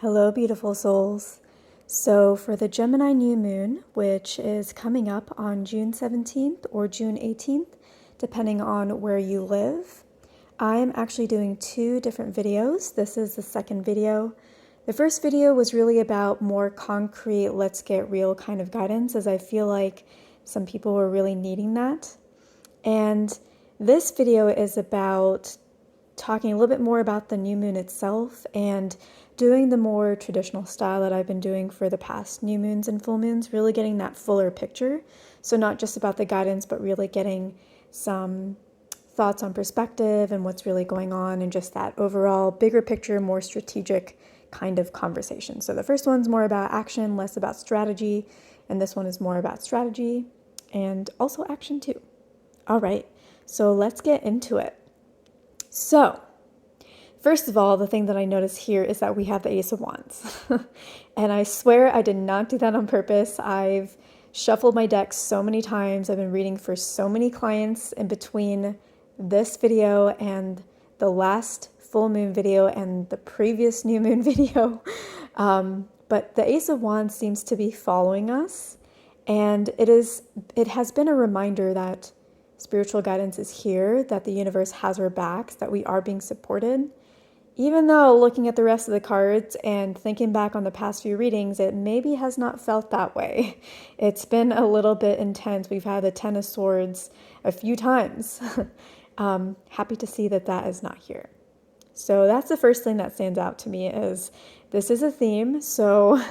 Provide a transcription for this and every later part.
Hello, beautiful souls. So, for the Gemini New Moon, which is coming up on June 17th or June 18th, depending on where you live, I am actually doing two different videos. This is the second video. The first video was really about more concrete, let's get real kind of guidance, as I feel like some people were really needing that. And this video is about talking a little bit more about the new moon itself and doing the more traditional style that I've been doing for the past new moons and full moons, really getting that fuller picture. So not just about the guidance, but really getting some thoughts on perspective and what's really going on and just that overall bigger picture, more strategic kind of conversation. So the first one's more about action, less about strategy, and this one is more about strategy and also action too. All right, so let's get into it. So, first of all, the thing that I notice here is that we have the Ace of Wands. And I swear I did not do that on purpose. I've shuffled my deck so many times. I've been reading for so many clients in between this video and the last full moon video and the previous new moon video. But the Ace of Wands seems to be following us. And it has been a reminder that spiritual guidance is here, that the universe has our backs, that we are being supported. Even though looking at the rest of the cards and thinking back on the past few readings, it maybe has not felt that way. It's been a little bit intense. We've had the Ten of Swords a few times. Happy to see that that is not here. So that's the first thing that stands out to me is this is a theme, so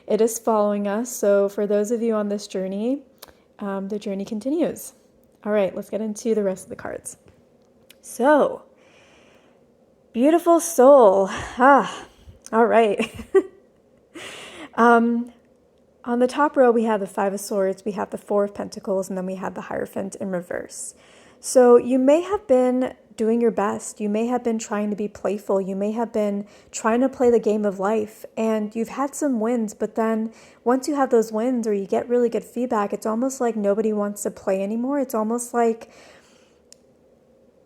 it is following us. So for those of you on this journey, the journey continues. All right, let's get into the rest of the cards. So, beautiful soul. All right. On the top row, we have the Five of Swords, we have the Four of Pentacles, and then we have the Hierophant in reverse. So you may have been doing your best. You may have been trying to be playful. You may have been trying to play the game of life, and you've had some wins, but then once you have those wins or you get really good feedback, it's almost like nobody wants to play anymore. It's almost like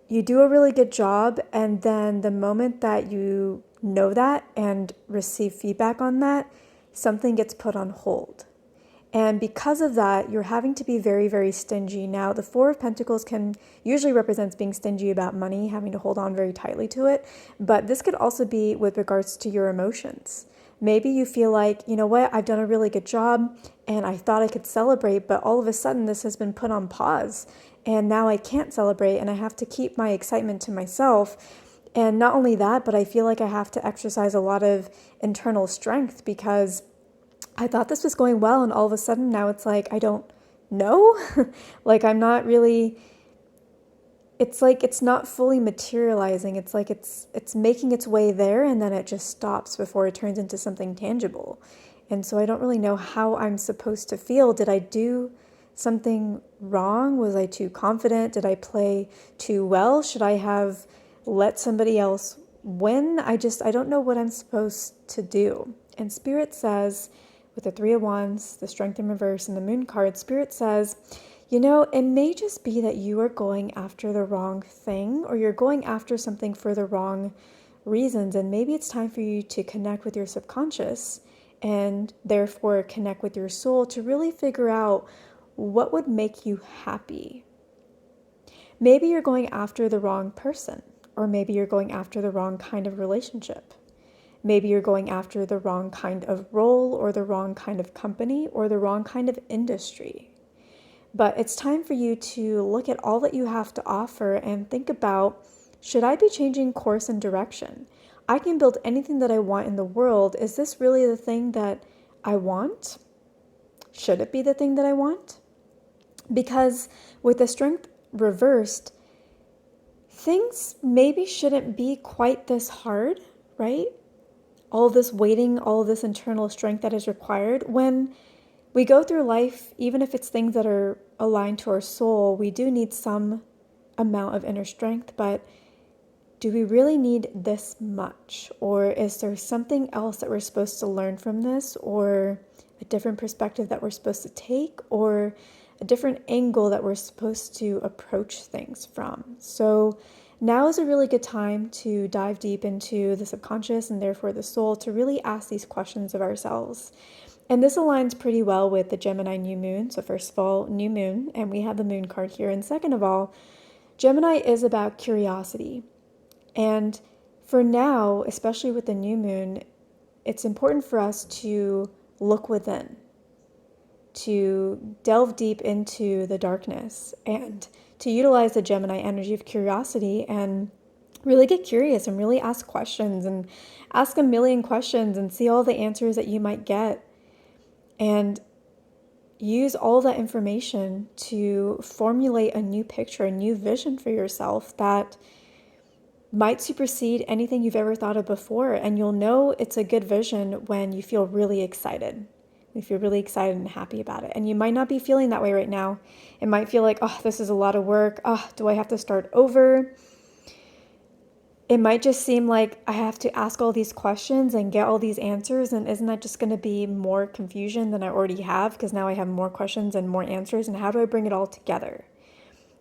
you do a really good job, and then the moment that you know that and receive feedback on that, something gets put on hold. And because of that, you're having to be very, very stingy. Now, the Four of Pentacles can usually represents being stingy about money, having to hold on very tightly to it. But this could also be with regards to your emotions. Maybe you feel like, you know what, I've done a really good job and I thought I could celebrate, but all of a sudden this has been put on pause and now I can't celebrate and I have to keep my excitement to myself. And not only that, but I feel like I have to exercise a lot of internal strength because I thought this was going well, and all of a sudden now it's like, I don't know. Like I'm not really, it's like it's not fully materializing. It's like it's making its way there and then it just stops before it turns into something tangible. And so I don't really know how I'm supposed to feel. Did I do something wrong? Was I too confident? Did I play too well? Should I have let somebody else win? I don't know what I'm supposed to do. And Spirit says, with the Three of Wands, the Strength in reverse, and the Moon card, Spirit says, you know, it may just be that you are going after the wrong thing or you're going after something for the wrong reasons. And maybe it's time for you to connect with your subconscious and therefore connect with your soul to really figure out what would make you happy. Maybe you're going after the wrong person, or maybe you're going after the wrong kind of relationship. Maybe you're going after the wrong kind of role or the wrong kind of company or the wrong kind of industry. But it's time for you to look at all that you have to offer and think about, should I be changing course and direction? I can build anything that I want in the world. Is this really the thing that I want? Should it be the thing that I want? Because with the Strength reversed, things maybe shouldn't be quite this hard, right? All this waiting, all this internal strength that is required. When we go through life, even if it's things that are aligned to our soul, we do need some amount of inner strength, but do we really need this much? Or is there something else that we're supposed to learn from this, or a different perspective that we're supposed to take, or a different angle that we're supposed to approach things from? So now is a really good time to dive deep into the subconscious and therefore the soul to really ask these questions of ourselves. And this aligns pretty well with the Gemini New Moon. So first of all, new moon, and we have the moon card here. And second of all, Gemini is about curiosity. And for now, especially with the new moon, it's important for us to look within, to delve deep into the darkness, and to utilize the Gemini energy of curiosity and really get curious and really ask questions and ask a million questions and see all the answers that you might get, and use all that information to formulate a new picture, a new vision for yourself that might supersede anything you've ever thought of before. And you'll know it's a good vision when you feel really excited. You feel really excited and happy about it. And you might not be feeling that way right now. It might feel like, oh, this is a lot of work. Oh, do I have to start over? It might just seem like I have to ask all these questions and get all these answers. And isn't that just going to be more confusion than I already have? Because now I have more questions and more answers. And how do I bring it all together?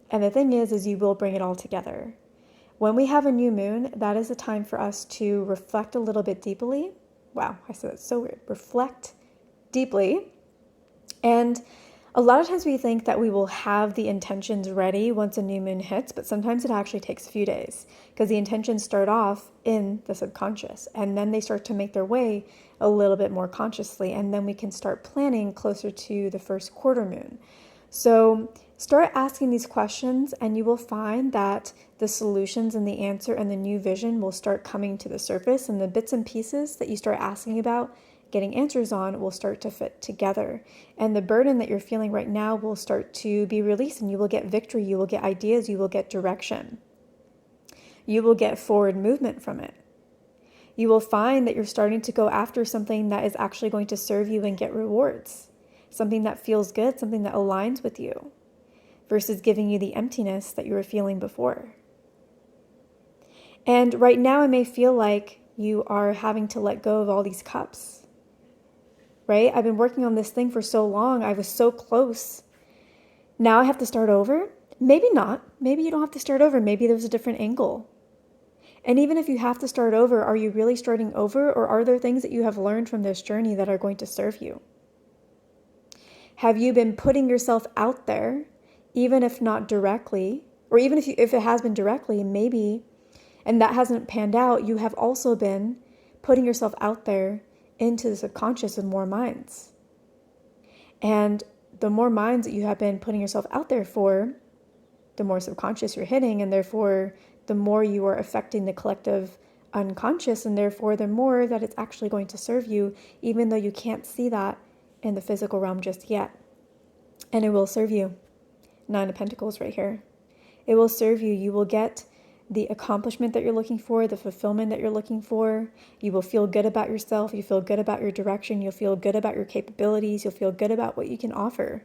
And the thing is you will bring it all together. When we have a new moon, that is a time for us to reflect a little bit deeply. Wow, I said that so weird. Reflect deeply. And a lot of times we think that we will have the intentions ready once a new moon hits, but sometimes it actually takes a few days because the intentions start off in the subconscious and then they start to make their way a little bit more consciously, and then we can start planning closer to the first quarter moon. So start asking these questions and you will find that the solutions and the answer and the new vision will start coming to the surface, and the bits and pieces that you start asking about, getting answers on, will start to fit together. And the burden that you're feeling right now will start to be released, and you will get victory, you will get ideas, you will get direction. You will get forward movement from it. You will find that you're starting to go after something that is actually going to serve you and get rewards. Something that feels good, something that aligns with you, versus giving you the emptiness that you were feeling before. And right now it may feel like you are having to let go of all these cups, right? I've been working on this thing for so long. I was so close. Now I have to start over? Maybe not. Maybe you don't have to start over. Maybe there's a different angle. And even if you have to start over, are you really starting over, or are there things that you have learned from this journey that are going to serve you? Have you been putting yourself out there, even if not directly, or even if it has been directly, maybe, and that hasn't panned out, you have also been putting yourself out there into the subconscious of more minds. And the more minds that you have been putting yourself out there for, the more subconscious you're hitting, and therefore the more you are affecting the collective unconscious, and therefore the more that it's actually going to serve you, even though you can't see that in the physical realm just yet. And it will serve you. 9 of Pentacles right here. It will serve you. You will get the accomplishment that you're looking for, the fulfillment that you're looking for. You will feel good about yourself. You feel good about your direction. You'll feel good about your capabilities. You'll feel good about what you can offer.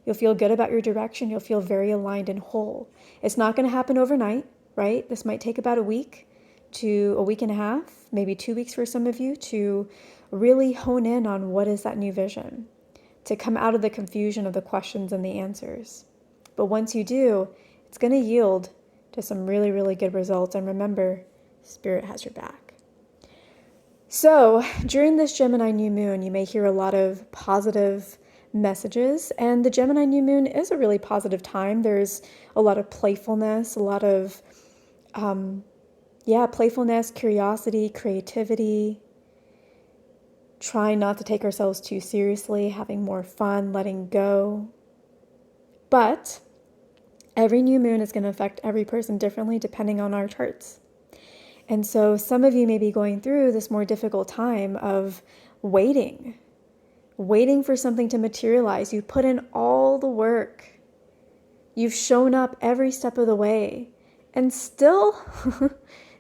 You'll feel good about your direction. You'll feel very aligned and whole. It's not going to happen overnight, right? This might take about a week to a week and a half, maybe 2 weeks for some of you, to really hone in on what is that new vision, to come out of the confusion of the questions and the answers. But once you do, it's going to yield to some really, really good results. And remember, Spirit has your back. So during this Gemini new moon, you may hear a lot of positive messages. And the Gemini new moon is a really positive time. There's a lot of playfulness, a lot of, playfulness, curiosity, creativity, trying not to take ourselves too seriously, having more fun, letting go. But every new moon is going to affect every person differently depending on our charts. And so some of you may be going through this more difficult time of waiting for something to materialize. You've put in all the work. You've shown up every step of the way. And still,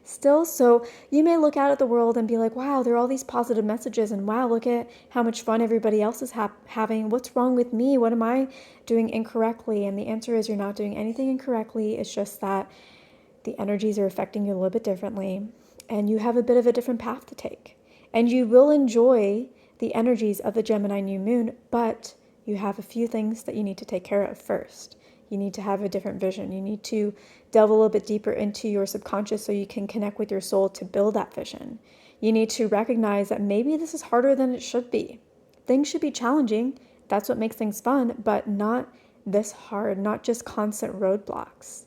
so you may look out at the world and be like, wow, there are all these positive messages, and wow, look at how much fun everybody else is having. What's wrong with me? What am I doing incorrectly? And the answer is you're not doing anything incorrectly. It's just that the energies are affecting you a little bit differently, and you have a bit of a different path to take. And you will enjoy the energies of the Gemini new moon, but you have a few things that you need to take care of first. You need to have a different vision. You need to delve a little bit deeper into your subconscious so you can connect with your soul to build that vision. You need to recognize that maybe this is harder than it should be. Things should be challenging. That's what makes things fun, but not this hard, not just constant roadblocks.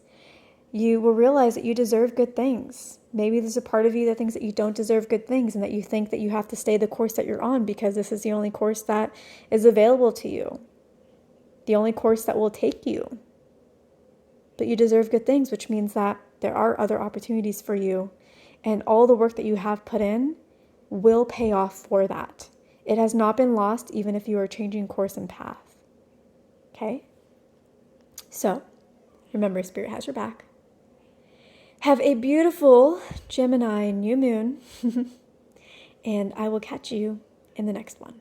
You will realize that you deserve good things. Maybe there's a part of you that thinks that you don't deserve good things and that you think that you have to stay the course that you're on because this is the only course that is available to you, the only course that will take you. But you deserve good things, which means that there are other opportunities for you, and all the work that you have put in will pay off for that. It has not been lost, even if you are changing course and path. Okay? So, remember, Spirit has your back. Have a beautiful Gemini new moon, and I will catch you in the next one.